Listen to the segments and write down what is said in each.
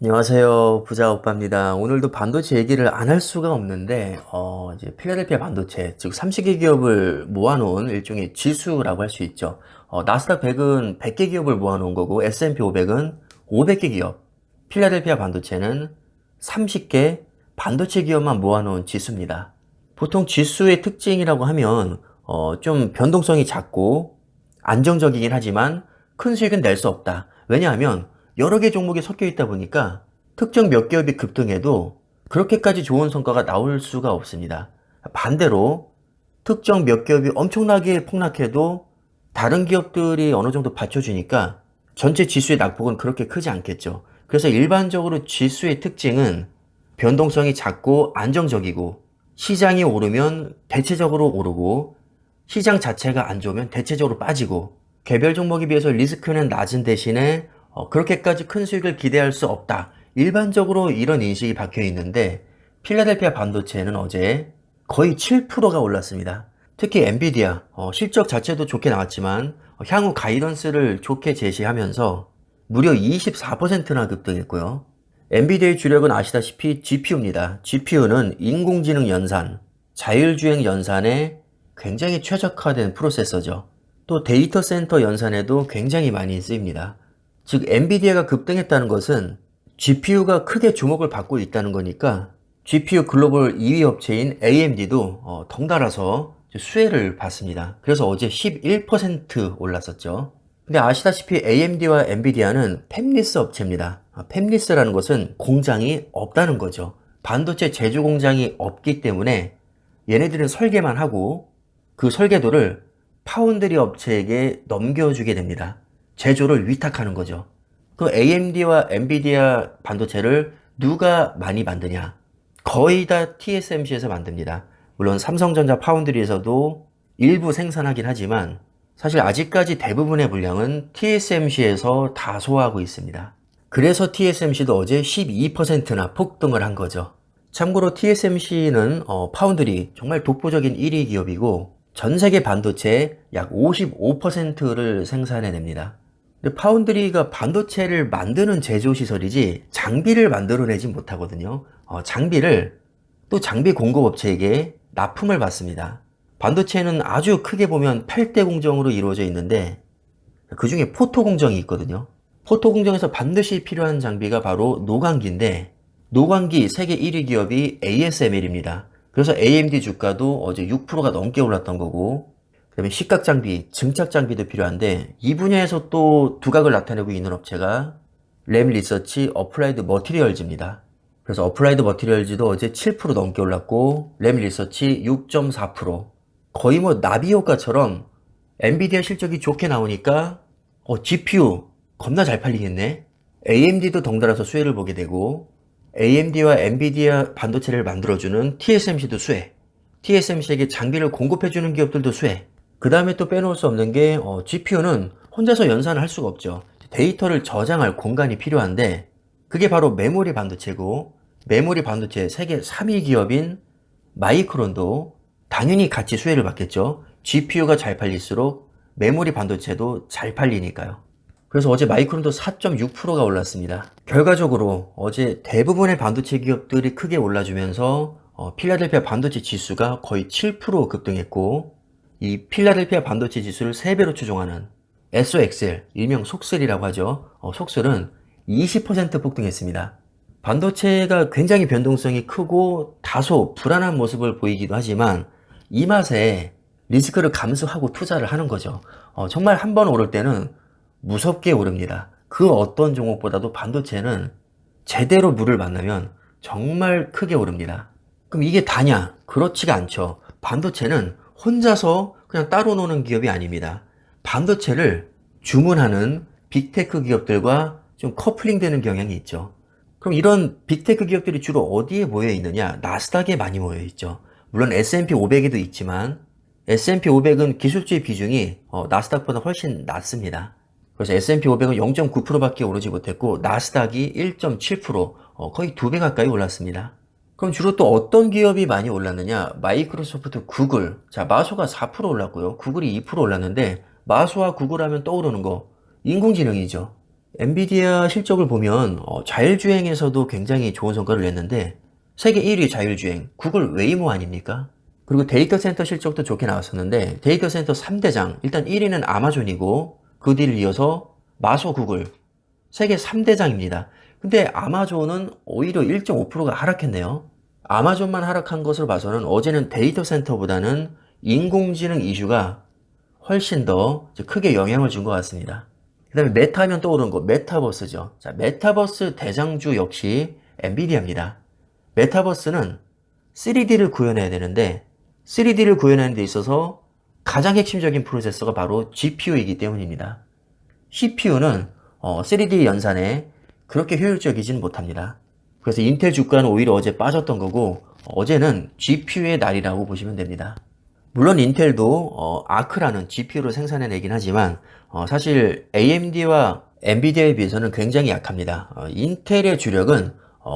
안녕하세요. 부자 오빠입니다. 오늘도 반도체 얘기를 안 할 수가 없는데, 이제 필라델피아 반도체, 즉 30개 기업을 모아놓은 일종의 지수라고 할 수 있죠. 나스닥 100은 100개 기업을 모아놓은 거고, S&P 500은 500개 기업, 필라델피아 반도체는 30개 반도체 기업만 모아놓은 지수입니다. 보통 지수의 특징이라고 하면, 좀 변동성이 작고, 안정적이긴 하지만 큰 수익은 낼 수 없다. 왜냐하면 여러 개 종목이 섞여 있다 보니까 특정 몇 기업이 급등해도 그렇게까지 좋은 성과가 나올 수가 없습니다. 반대로 특정 몇 기업이 엄청나게 폭락해도 다른 기업들이 어느 정도 받쳐주니까 전체 지수의 낙폭은 그렇게 크지 않겠죠. 그래서 일반적으로 지수의 특징은 변동성이 작고 안정적이고 시장이 오르면 대체적으로 오르고 시장 자체가 안 좋으면 대체적으로 빠지고 개별 종목에 비해서 리스크는 낮은 대신에 그렇게까지 큰 수익을 기대할 수 없다. 일반적으로 이런 인식이 박혀 있는데 필라델피아 반도체는 어제 거의 7%가 올랐습니다. 특히 엔비디아 실적 자체도 좋게 나왔지만 향후 가이던스를 좋게 제시하면서 무려 24%나 급등했고요. 엔비디아의 주력은 아시다시피 GPU입니다. GPU는 인공지능 연산, 자율주행 연산에 굉장히 최적화된 프로세서죠. 또 데이터 센터 연산에도 굉장히 많이 쓰입니다. 즉 엔비디아가 급등했다는 것은 GPU가 크게 주목을 받고 있다는 거니까 GPU 글로벌 2위 업체인 AMD도 덩달아서 수혜를 받습니다. 그래서 어제 11% 올랐었죠. 근데 아시다시피 AMD와 엔비디아는 팹리스 업체입니다. 팹리스라는 것은 공장이 없다는 거죠. 반도체 제조 공장이 없기 때문에 얘네들은 설계만 하고 그 설계도를 파운드리 업체에게 넘겨주게 됩니다. 제조를 위탁하는 거죠. 그 AMD와 엔비디아 반도체를 누가 많이 만드냐? 거의 다 TSMC에서 만듭니다. 물론 삼성전자 파운드리에서도 일부 생산하긴 하지만 사실 아직까지 대부분의 물량은 TSMC에서 다 소화하고 있습니다. 그래서 TSMC도 어제 12%나 폭등을 한 거죠. 참고로 TSMC는 파운드리 정말 독보적인 1위 기업이고 전 세계 반도체의 약 55%를 생산해냅니다. 근데 파운드리가 반도체를 만드는 제조 시설이지 장비를 만들어내지 못하거든요. 장비를 또 장비 공급업체에게 납품을 받습니다. 반도체는 아주 크게 보면 8대 공정으로 이루어져 있는데 그 중에 포토 공정이 있거든요. 포토 공정에서 반드시 필요한 장비가 바로 노광기인데 노광기 세계 1위 기업이 ASML입니다. 그래서 AMD 주가도 어제 6%가 넘게 올랐던 거고 그 다음에 시각 장비, 증착 장비도 필요한데 이 분야에서 또 두각을 나타내고 있는 업체가 램 리서치 어플라이드 머티리얼즈입니다. 그래서 어플라이드 머티리얼즈도 어제 7% 넘게 올랐고 램 리서치 6.4%. 거의 뭐 나비 효과처럼 엔비디아 실적이 좋게 나오니까 GPU 겁나 잘 팔리겠네. AMD도 덩달아서 수혜를 보게 되고 AMD와 엔비디아 반도체를 만들어주는 TSMC도 수혜. TSMC에게 장비를 공급해주는 기업들도 수혜. 그 다음에 또 빼놓을 수 없는 게 GPU는 혼자서 연산을 할 수가 없죠. 데이터를 저장할 공간이 필요한데 그게 바로 메모리 반도체고 메모리 반도체 세계 3위 기업인 마이크론도 당연히 같이 수혜를 받겠죠. GPU가 잘 팔릴수록 메모리 반도체도 잘 팔리니까요. 그래서 어제 마이크론도 4.6%가 올랐습니다. 결과적으로 어제 대부분의 반도체 기업들이 크게 올라주면서 필라델피아 반도체 지수가 거의 7% 급등했고 이 필라델피아 반도체 지수를 3배로 추종하는 SOXL, 일명 속셀이라고 하죠. 속셀은 20% 폭등했습니다. 반도체가 굉장히 변동성이 크고 다소 불안한 모습을 보이기도 하지만 이 맛에 리스크를 감수하고 투자를 하는 거죠. 정말 한 번 오를 때는 무섭게 오릅니다. 그 어떤 종목보다도 반도체는 제대로 물을 만나면 정말 크게 오릅니다. 그럼 이게 다냐? 그렇지가 않죠. 반도체는 혼자서 그냥 따로 노는 기업이 아닙니다. 반도체를 주문하는 빅테크 기업들과 좀 커플링 되는 경향이 있죠. 그럼 이런 빅테크 기업들이 주로 어디에 모여 있느냐? 나스닥에 많이 모여 있죠. 물론 S&P 500에도 있지만 S&P 500은 기술주의 비중이 나스닥보다 훨씬 낮습니다. 그래서 S&P 500은 0.9%밖에 오르지 못했고 나스닥이 1.7% 거의 2배 가까이 올랐습니다. 그럼 주로 또 어떤 기업이 많이 올랐느냐? 마이크로소프트, 구글. 자, 마소가 4% 올랐고요. 구글이 2% 올랐는데 마소와 구글 하면 떠오르는 거 인공지능이죠. 엔비디아 실적을 보면 자율주행에서도 굉장히 좋은 성과를 냈는데 세계 1위 자율주행, 구글 웨이모 아닙니까? 그리고 데이터 센터 실적도 좋게 나왔었는데 데이터 센터 3대장, 일단 1위는 아마존이고 그 뒤를 이어서 마소 구글, 세계 3대장입니다. 근데 아마존은 오히려 1.5%가 하락했네요. 아마존만 하락한 것으로 봐서는 어제는 데이터 센터보다는 인공지능 이슈가 훨씬 더 크게 영향을 준 것 같습니다. 그 다음에 메타 하면 떠오르는 거 메타버스죠. 자, 메타버스 대장주 역시 엔비디아입니다. 메타버스는 3D를 구현해야 되는데 3D를 구현하는 데 있어서 가장 핵심적인 프로세서가 바로 GPU이기 때문입니다. CPU는 3D 연산에 그렇게 효율적이진 못합니다. 그래서 인텔 주가는 오히려 어제 빠졌던 거고 어제는 GPU의 날이라고 보시면 됩니다. 물론 인텔도 아크라는 GPU를 생산해내긴 하지만 사실 AMD와 엔비디아에 비해서는 굉장히 약합니다. 인텔의 주력은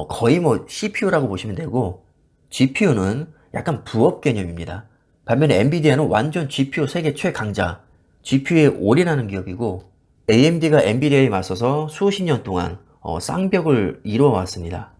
거의 뭐 CPU라고 보시면 되고 GPU는 약간 부업 개념입니다. 반면에 엔비디아는 완전 GPU 세계 최강자, GPU에 올인하는 기업이고 AMD가 엔비디아에 맞서서 수십 년 동안 쌍벽을 이루어왔습니다.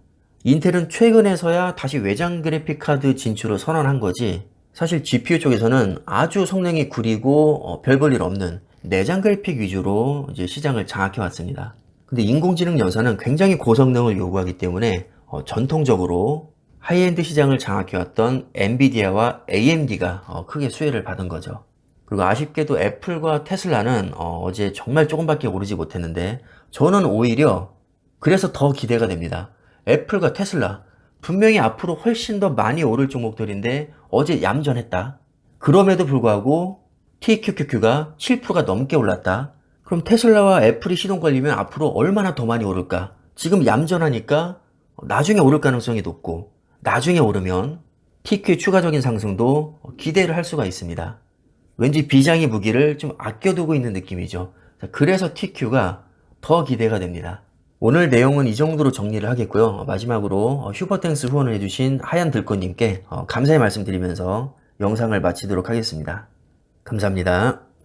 인텔은 최근에서야 다시 외장 그래픽 카드 진출을 선언한 거지 사실 GPU 쪽에서는 아주 성능이 구리고 별 볼 일 없는 내장 그래픽 위주로 이제 시장을 장악해 왔습니다. 근데 인공지능 연산은 굉장히 고성능을 요구하기 때문에 전통적으로 하이엔드 시장을 장악해 왔던 엔비디아와 AMD가 크게 수혜를 받은 거죠. 그리고 아쉽게도 애플과 테슬라는 어제 정말 조금밖에 오르지 못했는데 저는 오히려 그래서 더 기대가 됩니다. 애플과 테슬라 분명히 앞으로 훨씬 더 많이 오를 종목들인데 어제 얌전했다. 그럼에도 불구하고 TQQQ가 7%가 넘게 올랐다. 그럼 테슬라와 애플이 시동 걸리면 앞으로 얼마나 더 많이 오를까? 지금 얌전하니까 나중에 오를 가능성이 높고 나중에 오르면 TQ의 추가적인 상승도 기대를 할 수가 있습니다. 왠지 비장의 무기를 좀 아껴두고 있는 느낌이죠. 그래서 TQ가 더 기대가 됩니다. 오늘 내용은 이 정도로 정리를 하겠고요. 마지막으로 슈퍼땡스 후원을 해주신 하얀 들꽃님께 감사의 말씀 드리면서 영상을 마치도록 하겠습니다. 감사합니다.